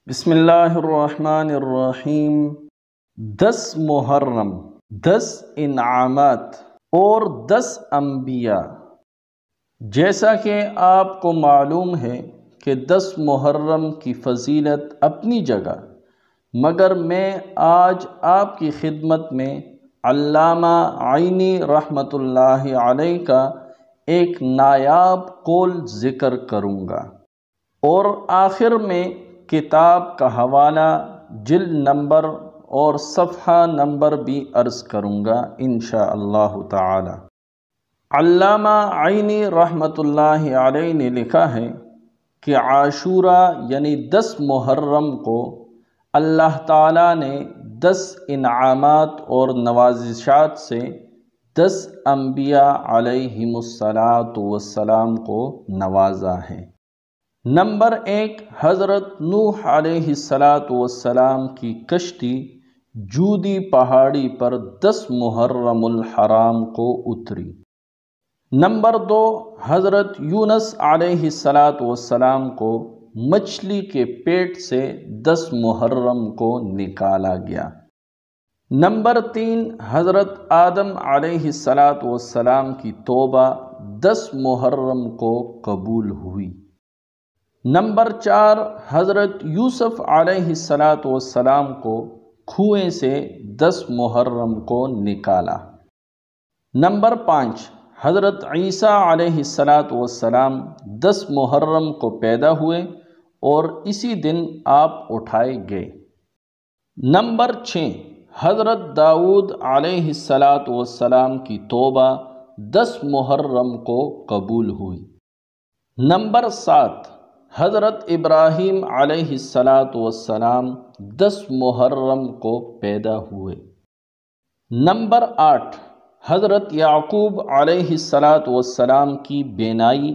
بسم اللہ الرحمن الرحیم۔ 10 محرم، 10 انعامات اور 10 انبیاء۔ جیسا کہ آپ کو معلوم ہے کہ 10 محرم کی فضیلت اپنی جگہ، مگر میں آج آپ کی خدمت میں علامہ عینی رحمۃ اللہ علیہ کا ایک نایاب قول ذکر کروں گا، اور آخر میں کتاب کا حوالہ، جلد نمبر اور صفحہ نمبر بھی عرض کروں گا انشاءاللہ تعالی۔ علامہ عینی رحمۃ اللہ علیہ نے لکھا ہے کہ عاشورہ یعنی 10 محرم کو اللہ تعالیٰ نے 10 انعامات اور نوازشات سے 10 انبیاء علیہم السلام کو نوازا ہے۔ نمبر 1، حضرت نوح علیہ السلام کی کشتی جودی پہاڑی پر 10 محرم الحرام کو اتری۔ نمبر 2، حضرت یونس علیہ السلام کو مچھلی کے پیٹ سے 10 محرم کو نکالا گیا۔ نمبر 3، حضرت آدم علیہ السلام کی توبہ 10 محرم کو قبول ہوئی۔ نمبر 4، حضرت یوسف علیہ السلام کو کنویں سے 10 محرم کو نکالا۔ نمبر 5، حضرت عیسیٰ علیہ السلام 10 محرم کو پیدا ہوئے اور اسی دن آپ اٹھائے گئے۔ نمبر 6، حضرت داؤد علیہ السلام کی توبہ 10 محرم کو قبول ہوئی۔ نمبر 7، حضرت ابراہیم علیہ السلام 10 محرم کو پیدا ہوئے۔ نمبر 8، حضرت یعقوب علیہ السلام کی بینائی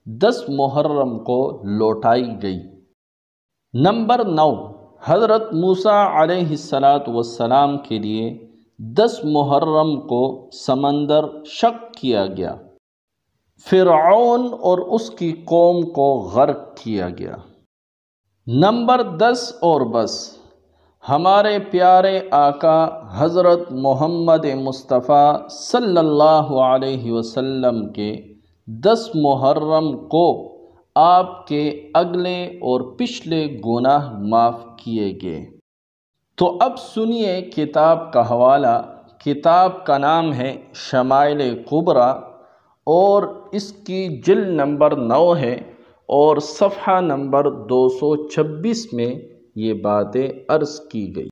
10 محرم کو لوٹائی گئی۔ نمبر 9، حضرت موسیٰ علیہ السلام کے لیے 10 محرم کو سمندر شق کیا گیا، فرعون اور اس کی قوم کو غرق کیا گیا۔ نمبر 10 اور بس، ہمارے پیارے آقا حضرت محمد مصطفیٰ صلی اللہ علیہ وسلم کے 10 محرم کو آپ کے اگلے اور پچھلے گناہ معاف کیے گئے۔ تو اب سنیے کتاب کا حوالہ۔ کتاب کا نام ہے شمائل کبریٰ اور اس کی جلد نمبر 9 ہے اور صفحہ نمبر 226 میں یہ باتیں عرض کی گئی۔